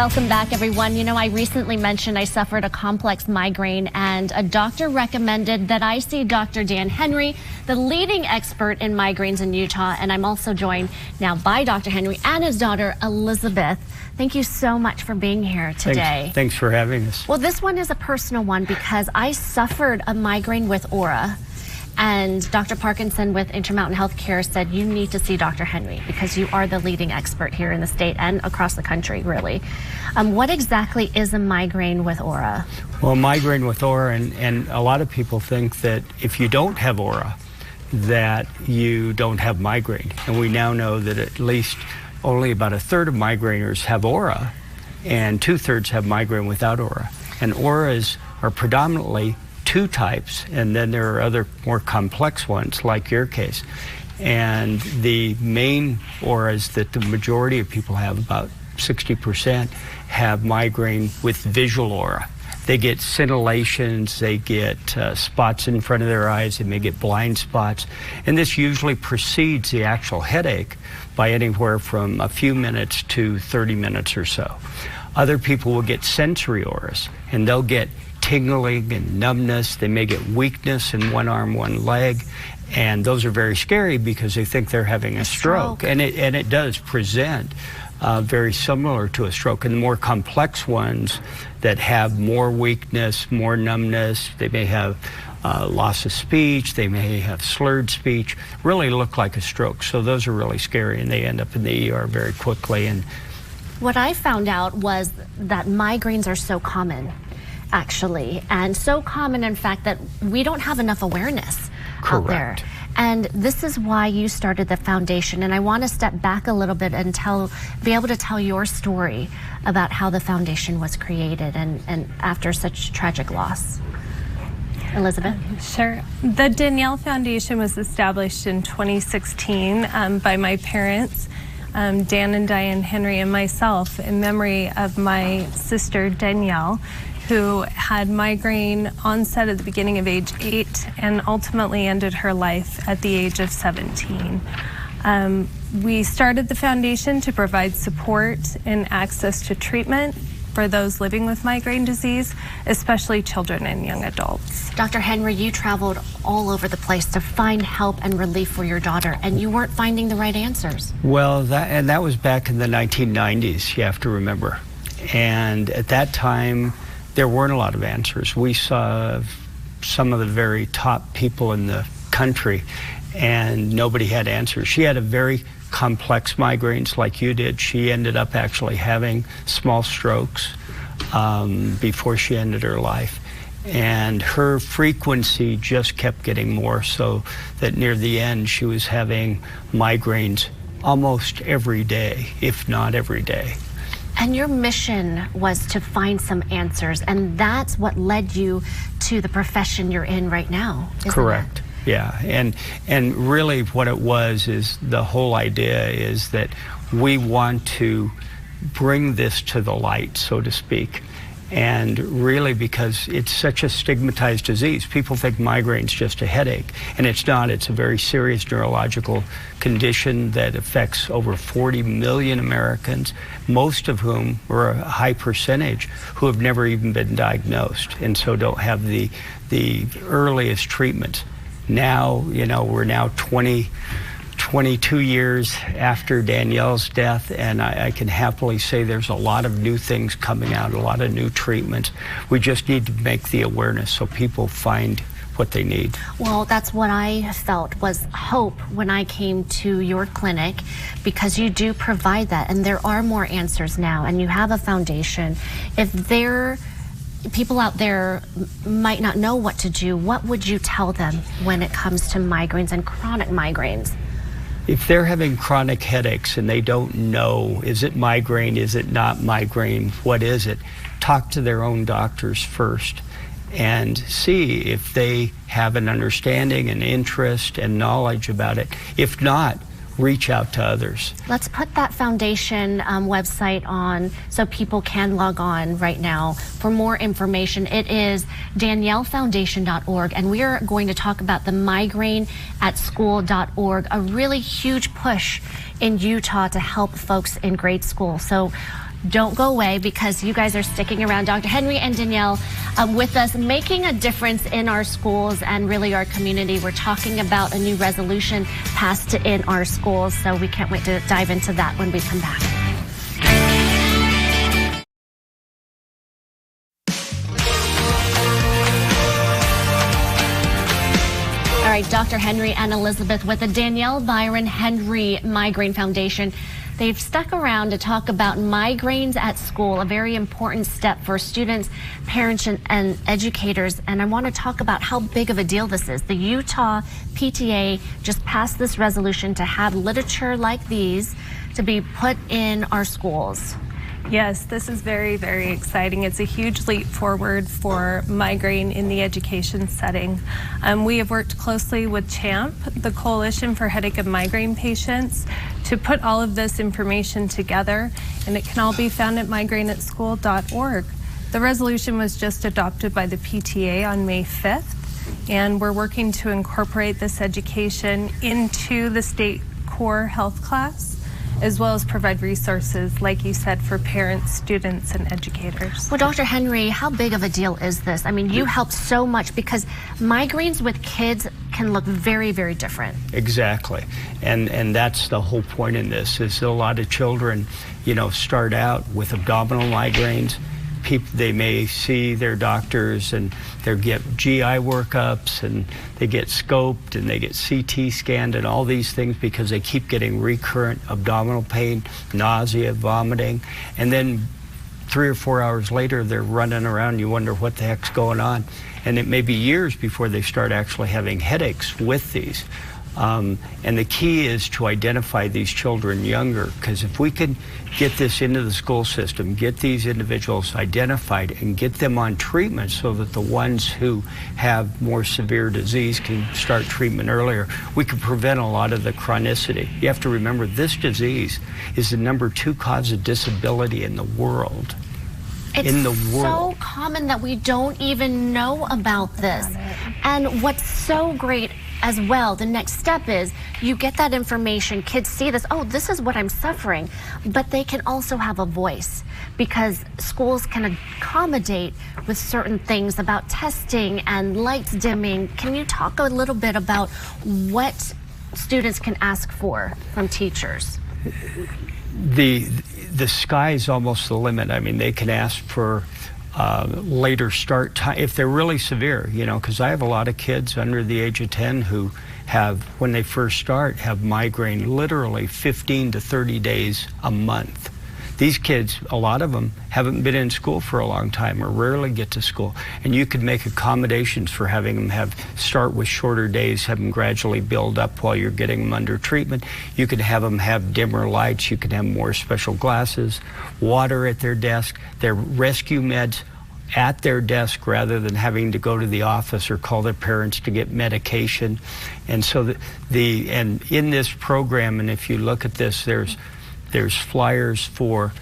Welcome back, everyone. You know, I recently mentioned I suffered a complex migraine, and a doctor recommended that I see Dr. Dan Henry, the leading expert in migraines in Utah. And I'm also joined now by Dr. Henry and his daughter, Elizabeth. Thank you so much for being here today. Thanks for having us. Well, this one is a personal one because I suffered a migraine with aura. And Dr. Parkinson with Intermountain Healthcare said you need to see Dr. Henry because you are the leading expert here in the state and across the country, really. What exactly is a migraine with aura? Well, migraine with aura, and a lot of people think that if you don't have aura, that you don't have migraine. And we now know that at least only about a third of migraineurs have aura, and 2/3 have migraine without aura. And auras are predominantly two types, and then there are other more complex ones like your case. And the main auras that the majority of people have, about 60%, have migraine with visual aura. They get scintillations, they get spots in front of their eyes, they may get blind spots, and this usually precedes the actual headache by anywhere from a few minutes to 30 minutes or so. Other people will get sensory auras, and they'll get tingling and numbness. They may get weakness in one arm, one leg, and those are very scary because they think they're having a stroke. And it does present very similar to a stroke. And the more complex ones that have more weakness, more numbness, they may have loss of speech, they may have slurred speech, really look like a stroke. So those are really scary, and they end up in the ER very quickly. And what I found out was that migraines are so common, actually, and so common, in fact, that we don't have enough awareness out there. And this is why you started the foundation. And I want to step back a little bit and be able to tell your story about how the foundation was created and after such tragic loss. Elizabeth? Sure. The Danielle Foundation was established in 2016 by my parents, Dan and Diane Henry, and myself, in memory of my sister Danielle, who had migraine onset at the beginning of age 8 and ultimately ended her life at the age of 17. We started the foundation to provide support and access to treatment for those living with migraine disease, especially children and young adults. Dr. Henry, you traveled all over the place to find help and relief for your daughter, and you weren't finding the right answers. Well, that was back in the 1990s, you have to remember. And at that time, there weren't a lot of answers. We saw some of the very top people in the country, and nobody had answers. She had a very complex migraines like you did. She ended up actually having small strokes before she ended her life. And her frequency just kept getting more, so that near the end she was having migraines almost every day, if not every day. And your mission was to find some answers, and that's what led you to the profession you're in right now, isn't Correct. it? Yeah, and really what it was is the whole idea is that we want to bring this to the light, so to speak. And really, because it's such a stigmatized disease, people think migraine's just a headache, and it's not. It's a very serious neurological condition that affects over 40 million Americans, most of whom, or a high percentage, who have never even been diagnosed, and so don't have the earliest treatment. Now, you know, we're now 22 years after Danielle's death, and I can happily say there's a lot of new things coming out, a lot of new treatments. We just need to make the awareness so people find what they need. Well, that's what I felt was hope when I came to your clinic, because you do provide that, and there are more answers now, and you have a foundation. If people out there might not know what to do, what would you tell them when it comes to migraines and chronic migraines? If they're having chronic headaches and they don't know, is it migraine, is it not migraine, what is it? Talk to their own doctors first and see if they have an understanding and interest and knowledge about it. If not, reach out to others. Let's put that foundation website on so people can log on right now for more information. It is daniellefoundation.org, and we are going to talk about the migraineatschool.org, a really huge push in Utah to help folks in grade school. So Don't go away because you guys are sticking around. Dr. Henry and Danielle with us, making a difference in our schools and really our community. We're talking about a new resolution passed in our schools, so we can't wait to dive into that when we come back. All right, Dr. Henry and Elizabeth with the Danielle, Byron, Henry Migraine Foundation. They've stuck around to talk about migraines at school, a very important step for students, parents, and educators. And I want to talk about how big of a deal this is. The Utah PTA just passed this resolution to have literature like these to be put in our schools. Yes, this is very, very exciting. It's a huge leap forward for migraine in the education setting. We have worked closely with CHAMP, the Coalition for Headache and Migraine Patients, to put all of this information together, and it can all be found at migraineatschool.org. The resolution was just adopted by the PTA on May 5th, and we're working to incorporate this education into the state core health class, as well as provide resources, like you said, for parents, students, and educators. Well, Dr. Henry, how big of a deal is this? I mean, you help so much because migraines with kids can look very, very different. Exactly. And that's the whole point in this, is a lot of children, you know, start out with abdominal migraines. They may see their doctors and they get GI workups and they get scoped and they get CT scanned and all these things because they keep getting recurrent abdominal pain, nausea, vomiting, and then 3 or 4 hours later they're running around. You wonder what the heck's going on, and it may be years before they start actually having headaches with these. And the key is to identify these children younger, because if we can get this into the school system, get these individuals identified and get them on treatment so that the ones who have more severe disease can start treatment earlier, we can prevent a lot of the chronicity. You have to remember, this disease is the #2 cause of disability in the world. It's so common that we don't even know about this. And what's so great as well, the next step is you get that information, kids see this, oh, this is what I'm suffering, but they can also have a voice because schools can accommodate with certain things about testing and lights dimming. Can you talk a little bit about what students can ask for from teachers? The sky is almost the limit. I mean, they can ask for later start time if they're really severe, you know, because I have a lot of kids under the age of 10 who have, when they first start, have migraine literally 15 to 30 days a month. These kids, a lot of them, haven't been in school for a long time or rarely get to school. And you could make accommodations for having them start with shorter days, have them gradually build up while you're getting them under treatment. You could have them have dimmer lights. You could have more special glasses, water at their desk, their rescue meds at their desk rather than having to go to the office or call their parents to get medication. And so and in this program, and if you look at this, there's flyers for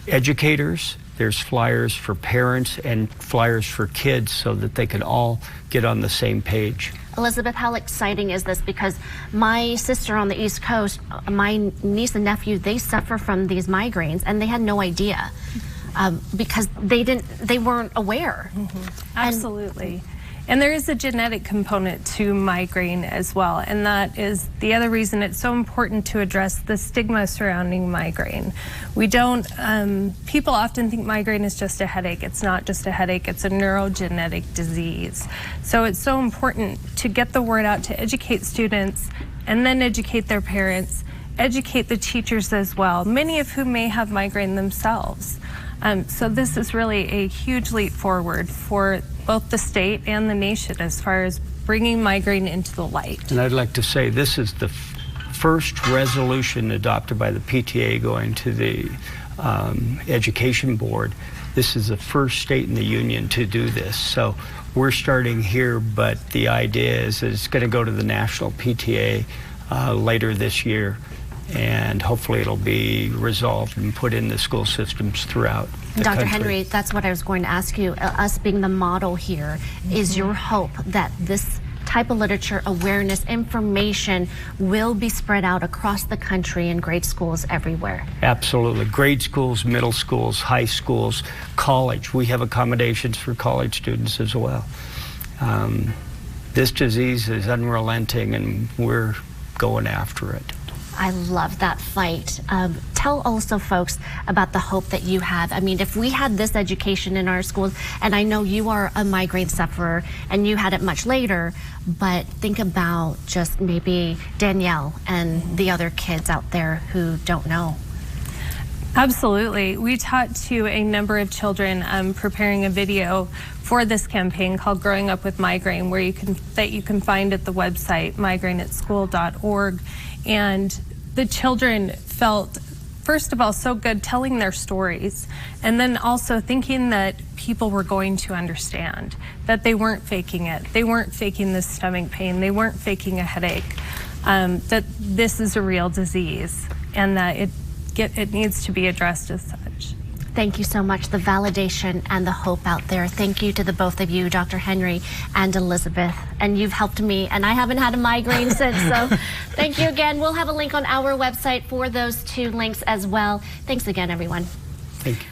educators, there's flyers for parents, and flyers for kids so that they can all get on the same page. Elizabeth, how exciting is this? Because my sister on the East Coast, my niece and nephew, they suffer from these migraines and they had no idea because they weren't aware. Mm-hmm. Absolutely. And there is a genetic component to migraine as well, and that is the other reason it's so important to address the stigma surrounding migraine. People often think migraine is just a headache. It's not just a headache, it's a neurogenetic disease. So it's so important to get the word out, to educate students, and then educate their parents, educate the teachers as well, many of whom may have migraine themselves. So this is really a huge leap forward for both the state and the nation as far as bringing migraine into the light. And I'd like to say this is the first resolution adopted by the PTA going to the Education Board. This is the first state in the union to do this. So we're starting here, but the idea is that it's going to go to the national PTA later this year. And hopefully it'll be resolved and put in the school systems throughout the Dr. country. Henry, that's what I was going to ask you. Us being the model here, is your hope that this type of literature, awareness, information will be spread out across the country in grade schools everywhere. Absolutely. Grade schools, middle schools, high schools, college. We have accommodations for college students as well. This disease is unrelenting, and we're going after it. I love that fight. Tell also folks about the hope that you have. I mean, if we had this education in our schools, and I know you are a migraine sufferer and you had it much later, but think about just maybe Danielle and the other kids out there who don't know. Absolutely. We taught to a number of children preparing a video for this campaign called Growing Up with Migraine, where you can find at the website migraineatschool.org. And the children felt, first of all, so good telling their stories, and then also thinking that people were going to understand, that they weren't faking it. They weren't faking the stomach pain. They weren't faking a headache, that this is a real disease and that it needs to be addressed as such. Thank you so much. The validation and the hope out there. Thank you to the both of you, Dr. Henry and Elizabeth. And you've helped me, and I haven't had a migraine since, so thank you again. We'll have a link on our website for those two links as well. Thanks again, everyone. Thank you.